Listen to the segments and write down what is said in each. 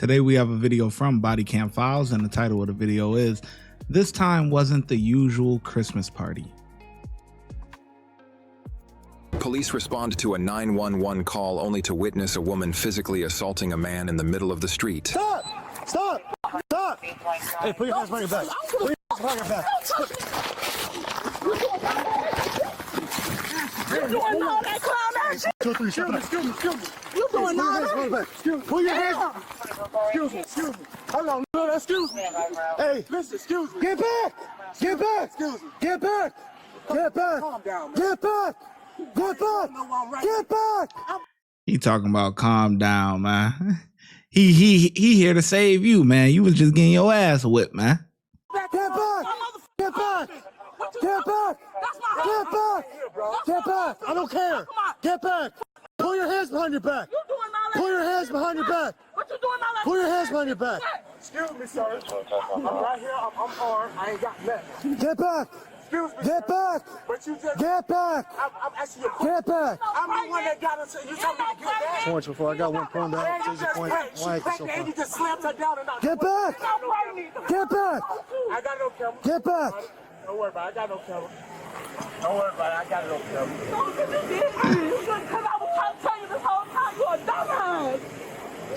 Today we have a video from Body Cam Files, and the title of the video is "This Time Wasn't the Usual Christmas Party." Police respond to a 911 call only to witness a woman physically assaulting a man in the middle of the street. Stop! Stop! Stop! Hey, put your hands behind your back. Put your hands behind your back. You're doing all that clown ass shit. 2 or 3, step it up. Excuse me. You're doing all that. Put your hands. Excuse me. Hold on, no, excuse me. Hey, listen, excuse me. Get back! Get back! Excuse me. Get back! Get back! Calm down, man. Get back! Get back! Get back! He talking about calm down, man. He here to save you, man. You was just getting your ass whipped, man. Get back! Get back! Get back! Get back! Get back! I don't care. Get back! Pull your hands behind your back. Pull your hands behind your back. What you doing all that? Pull your hands behind your back. Excuse me, sir. I'm right here. I'm armed. I ain't got nothing. Get back! Excuse me. Get back! But you just. Get back! I'm asking you a question. Get back! I'm the one that got us. You told me to get back. Once before I got one point down. And you just cracked. She cracked and you just slammed her down and out. Get back! Get back! I got no camera. Get back! Don't worry about it. I got no camera. Don't worry about it. I got no camera. Because I was trying to tell you this whole time you're a dumbass.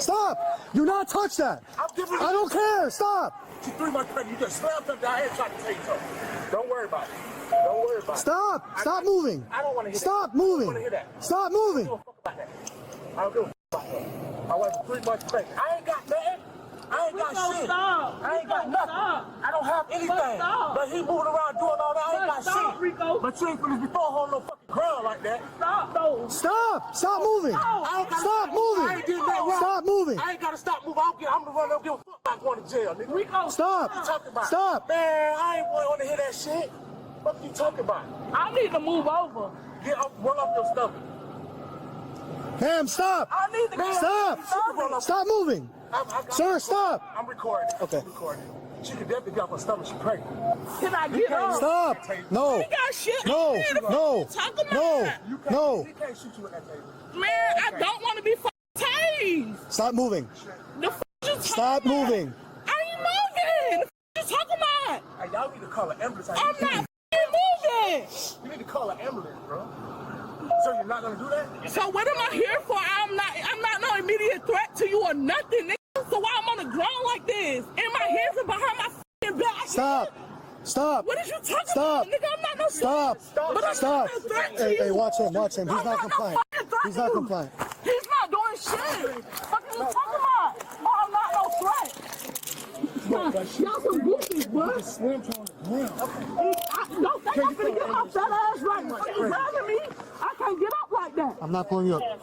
Stop! Do not touch that! I'm giving I don't care! Stop! She threw my credit. You just slammed her down and tried to take something. Don't worry about it. Don't worry about it. Stop! Stop moving! I don't want to hear Stop that. I don't want to moving! hear that. Stop moving! I don't give a fuck about that. I don't give a fuck about that. I was 3 months pregnant. I ain't got nothing. I ain't got shit. Stop. I ain't got nothing. I don't have anything. But he moving around doing all that. I ain't got shit. Rico. But you ain't finna be throwing on no fucking ground like that. Stop, though. Stop! Stop moving! I ain't gotta Stop I moving! ain't did nothing wrong. Stop moving! I ain't gotta stop moving. I'm the one that don't give a fuck about going to jail, nigga. Rico. Stop! What you talking about? Stop! Man, I ain't want to hear that shit. What you talking about? I need to move over. Get up, roll up your stomach. Cam, stop! I need to get Stop! Roll up. Stop moving! Sir, stop! I'm recording. Okay. I'm recording. She could definitely get off her stomach. She pregnant. Can I get up? Stop! No! You got shit. No! No! Talk about No! it. No! He can't shoot you at that table. Man, I don't want to be tased. Stop moving! The f you talking Stop about? moving! I ain't moving. The f you talking about? Hey, y'all need to call an ambulance. I'm not f***ing moving. You need to call an ambulance, bro. So you're not gonna do that? So what am I here for? I'm not no immediate threat to you or nothing, nigga. So why I'm on the ground like this? And my hands are behind my f***ing back. Stop! Stop! What is you talking Stop! about, nigga? I'm not no Stop! But I'm Stop! not no threat to Hey, you. hey, watch him, watch him. He's I'm not no compliant. fucking threat He's to not you. compliant. He's not doing shit. What are you talking about? Oh, I'm not no threat. Y'all some goofies, bro. Slammed her on the ground. Don't think I'm gonna get my fat ass right now. You grabbing me? I can't get up like that. I'm not pulling you up. And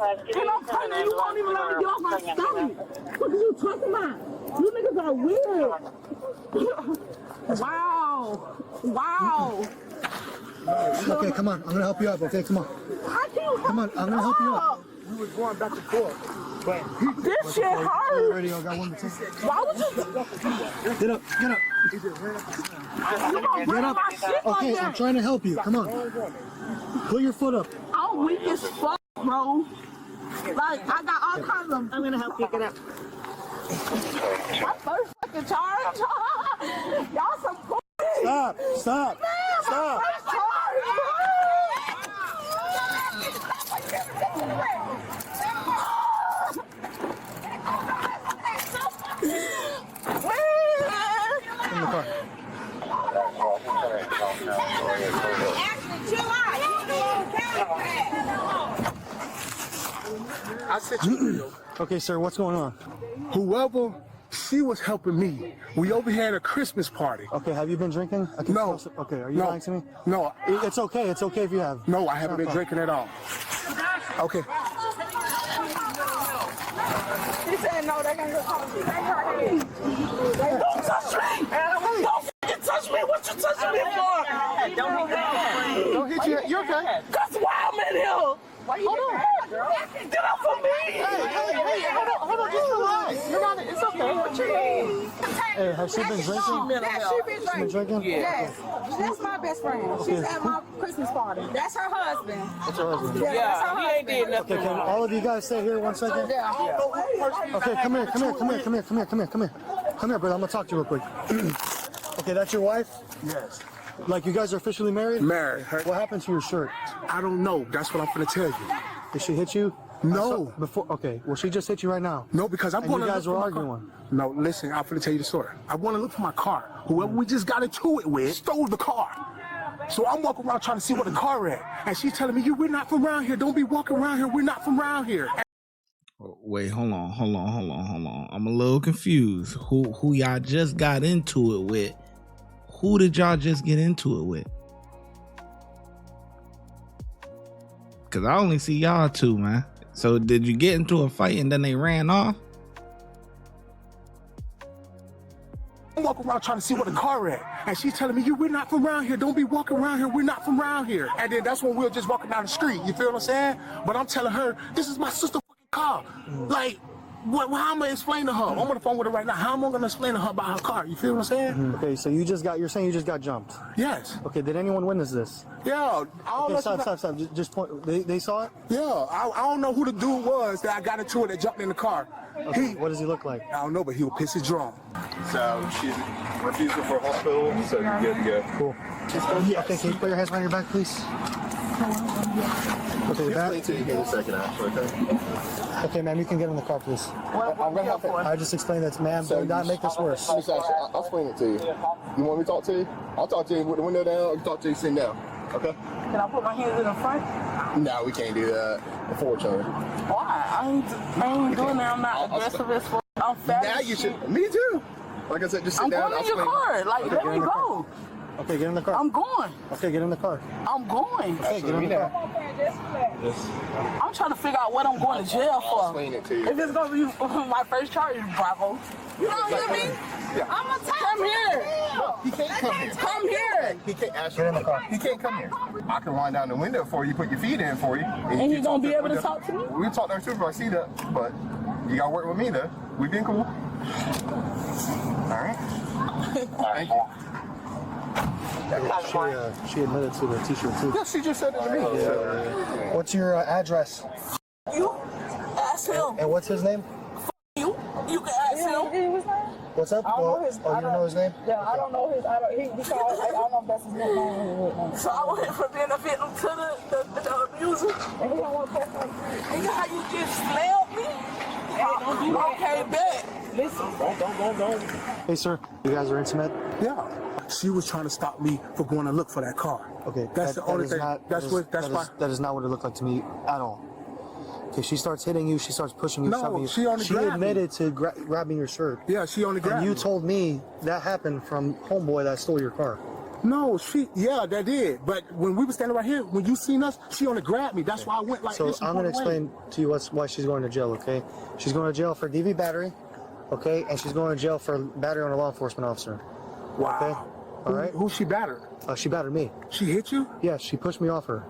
I'm telling you, you won't even let me get off my stomach. What are you talking about? You niggas are weird. Wow. Wow. Okay, come on. I'm gonna help you up. Okay, come on. How can you Come on, I'm gonna help you up. We was going back and forth. But This shit Hey, hurt. radio, got one to take. Why would you? Get up, get up. You gonna bring up. my shit like Okay, I'm that? trying to help you. Come on. Put your foot up. I'm weak as fuck, bro. Like, I got all kinds of. I'm gonna help you get up. My first fucking charge. Y'all some bullshit. Stop, stop, Man, my stop. first charge, In the car. I sent you a video. Okay, sir, what's going on? Whoever, she was helping me. We over here at a Christmas party. Okay, have you been drinking? I can No. Okay, are you No. lying to me? No, It's okay. It's okay if you have. no, I haven't been Okay. drinking at all. Okay. He said no, they're gonna go call me. Don't touch me! Don't fucking touch me! What you touching me for? Don't hit you. You're okay. That's why I'm in here! Hold on. Get up for me! Hey, hold on, just relax. You're not. It's okay. What you mean? Hey, has she been drinking? Yes, she been Been drinking. drinking? Yes, that's my best friend. She's at my Christmas party. That's her husband. That's her husband. Yeah, that's her husband. Okay, can all of you guys stay here 1 second? Yeah. Okay, come here, brother. I'm gonna talk to you real quick. Okay, that's your wife? Yes. Like you guys are officially married? Married. What happened to your shirt? I don't know. That's what I'm gonna tell you. Did she hit you? No. Before. Okay. Well, she just hit you right now. No, because I'm And going you to guys look were for my car. arguing. No, listen, I'm gonna tell you the story. I want to look for my car. Whoever we just got into it with stole the car. So I'm walking around trying to see where the car at. And she's telling me, we're not from around here. Don't be walking around here. We're not from around here. Wait, hold on. I'm a little confused. Who y'all just got into it with? Who did y'all just get into it with? Cause I only see y'all two, man. So did you get into a fight and then they ran off? I'm walking around trying to see where the car at. And she's telling me, we're not from around here. Don't be walking around here. We're not from around here. And then that's when we were just walking down the street. You feel what I'm saying? But I'm telling her, this is my sister's fucking car. Like, how am I going to explain to her? I'm on the phone with her right now. How am I going to explain to her about her car? You feel what I'm saying? Okay, so you're saying you just got jumped. Yes. Okay, did anyone witness this? Yeah. Okay, stop. Just point. They saw it? Yeah. I don't know who the dude was that I got into it that jumped in the car. Okay, what does he look like? I don't know, but he was pissy drunk. So she's refusing for a hospital, so you're good to go. Cool. Okay, can you put your hands behind your back, please? Okay, Explain back. to you here in a second, actually, okay? Okay, ma'am, you can get in the car, please. I'm gonna have to. I just explained that, ma'am. Do not make this worse. I'll explain it to you. You want me to talk to you? I'll talk to you with the window down. I'll talk to you sitting down. Okay? Can I put my hands in the front? No, we can't do that, unfortunately. Why? I ain't doing that. I'm not aggressive as fuck. I'm fat. Now you should. Me too. Like I said, just sit I'm down. going in your car. Like, let me go. Okay, get in the car. I'm going. Okay, get in the car. I'm going. Okay, get in the car. I'm trying to figure out what I'm going to jail I'll for. explain it to you. If it's gonna be my first charge, Bravo. You don't hear me? Yeah. I'm gonna come here. He can't come here. Come here. He can't ask Get in the car. He can't come here. I can wind down the window for you, put your feet in for you. And you he gonna be talk able to the- talk to me? We'll talk to our supervisor, see that, but you gotta work with me though. We been cool. All right. Thank you. She admitted to the t-shirt too. Yeah, she just said it to me. What's your address? You ask him. And what's his name? You can ask him. What's up? Oh, you know his name? Yeah, I don't know his. I don't know if that's his name. So I went from being a victim to the abuser. And he don't want to post me. And how you just slammed me? Hey, don't do that. Okay, bet. Listen. Don't. Hey, sir. You guys are intimate? Yeah. She was trying to stop me for going to look for that car. Okay. That's the only thing. That's why. That is not what it looked like to me at all. Okay, she starts hitting you. She starts pushing you, No, shoving you. she only grabbed me. admitted to grabbing your shirt. Yeah, she only grabbed And you me. told me that happened from homeboy that stole your car. No, that did. But when we were standing right here, when you seen us, she only grabbed me. That's why I went like So this. and I'm going to pulled away. explain to you why she's going to jail, okay? She's going to jail for DV battery, okay? And she's going to jail for battery on a law enforcement officer. Wow. Okay? All right? Who she battered? She battered me. She hit you? Yeah, she pushed me off her.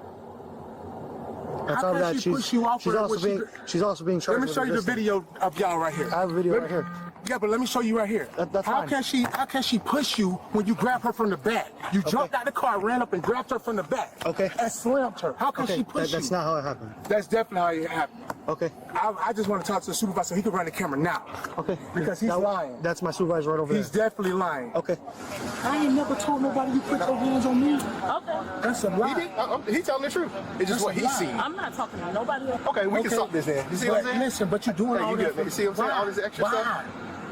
On How top of can that, she push you off her when she's also being charged Let me with show you the resisting. video of y'all right here. I have a video right here. Yeah, but let me show you right here. That's how fine. can she push you when you grab her from the back? You jumped out the car, ran up and grabbed her from the back. Okay. And slammed her. How can Okay, she push that's you? not how it happened. That's definitely how it happened. Okay. I just want to talk to the supervisor so he can run the camera now. Okay. Because he's lying. That's my supervisor right over He's there. definitely lying. Okay. I ain't never told nobody you put your hands on me. Okay. That's a lie. He's telling the truth. It's just what he's seen. I'm not talking to nobody else. Okay, we can stop this then. You see what I'm saying? Listen, but you're doing Hey, all you that. good? You see what I'm saying? All this extra stuff?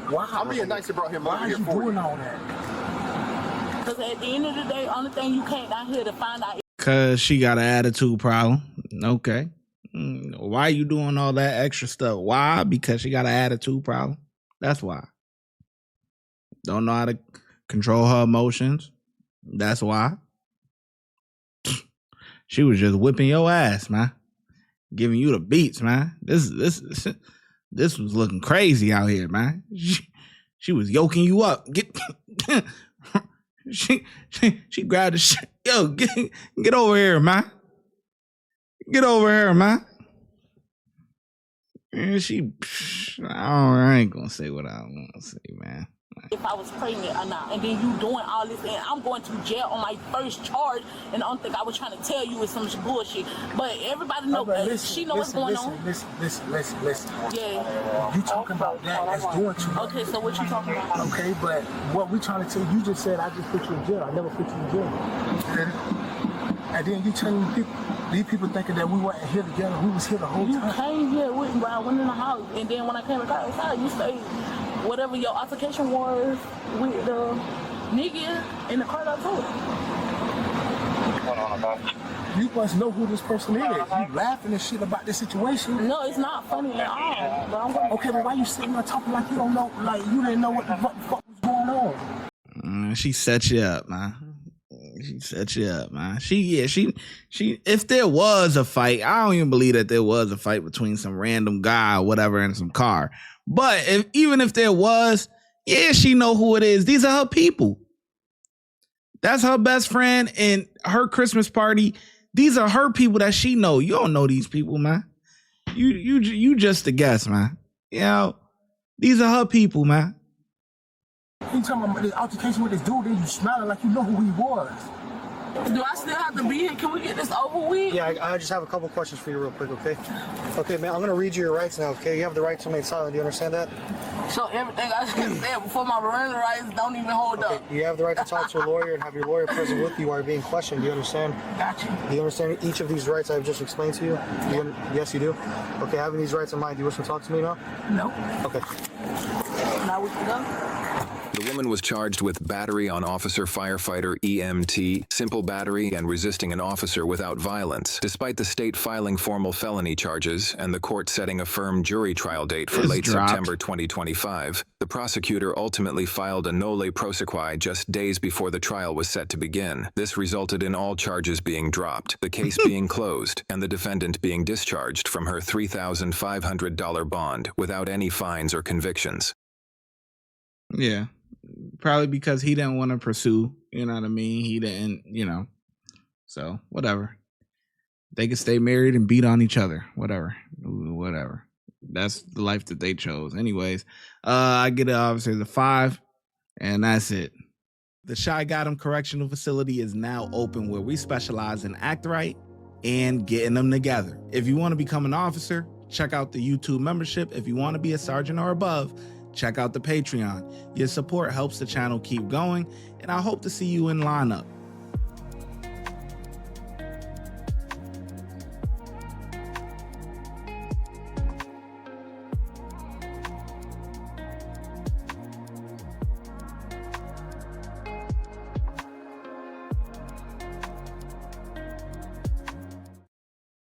Why? I'm being nice to brought him Why over are here you for doing you. all that? Because at the end of the day, only thing you can't out here to find out. Cause she got an attitude problem. Okay. Why you doing all that extra stuff? Why? Because she got an attitude problem. That's why. Don't know how to control her emotions. That's why. She was just whipping your ass, man. Giving you the beats, man. This was looking crazy out here, man. She was yoking you up. She grabbed the shit. Yo, get over here, man. Get over here, man. And I ain't gonna say what I want to say, man. I if I was pregnant or not, and then you doing all this, and I'm going to jail on my first charge, and the only thing I was trying to tell you is some bullshit. But everybody know, she know what's going on. Listen. Yeah. You talking about that? That's doing too much. Okay, so what you talking about? Okay, but what we trying to tell you, just said I just put you in jail. I never put you in jail. And then you telling people, these people thinking that we weren't here together. We was here the whole time. You came here with me, I went in the house, and then when I came back outside, you say whatever your altercation was with the nigga in the car that I told. You must know who this person is. You laughing and shit about this situation. No, it's not funny at all. But I'm gonna... Okay, but why you sitting there talking like you don't know, like you didn't know what the fuck was going on? She set you up, man. She set you up, man. She. If there was a fight, I don't even believe that there was a fight between some random guy or whatever in some car. But even if there was, yeah, she know who it is. These are her people. That's her best friend and her Christmas party. These are her people that she know. You don't know these people, man. You just a guess, man. You know, these are her people, man. You talking about the altercation with this dude, then you smiling like you know who he was. Do I still have to be here? Can we get this over with? Yeah, I just have a couple questions for you real quick, okay? Okay, man, I'm going to read you your rights now, okay? You have the right to remain silent. Do you understand that? So everything I just said before my Miranda rights don't even hold up. You have the right to talk to a lawyer and have your lawyer present with you while you're being questioned. Do you understand? Gotcha. Do you understand each of these rights I've just explained to you? Yes, you do? Okay, having these rights in mind, do you wish to talk to me now? No. Okay. Now we can go. The woman was charged with battery on officer firefighter EMT, simple battery, and resisting an officer without violence. Despite the state filing formal felony charges and the court setting a firm jury trial date for late September 2025, the prosecutor ultimately filed a nolle prosequi just days before the trial was set to begin. This resulted in all charges being dropped, the case being closed, and the defendant being discharged from her $3,500 bond without any fines or convictions. Yeah. Probably because he didn't want to pursue, you know what I mean? He didn't, you know. So, whatever. They could stay married and beat on each other. Whatever. That's the life that they chose. Anyways, I get it, obviously, the 5, and that's it. The ShyGotEm Correctional Facility is now open, where we specialize in act right and getting them together. If you want to become an officer, check out the YouTube membership. If you want to be a sergeant or above, check out the Patreon. Your support helps the channel keep going, and I hope to see you in lineup.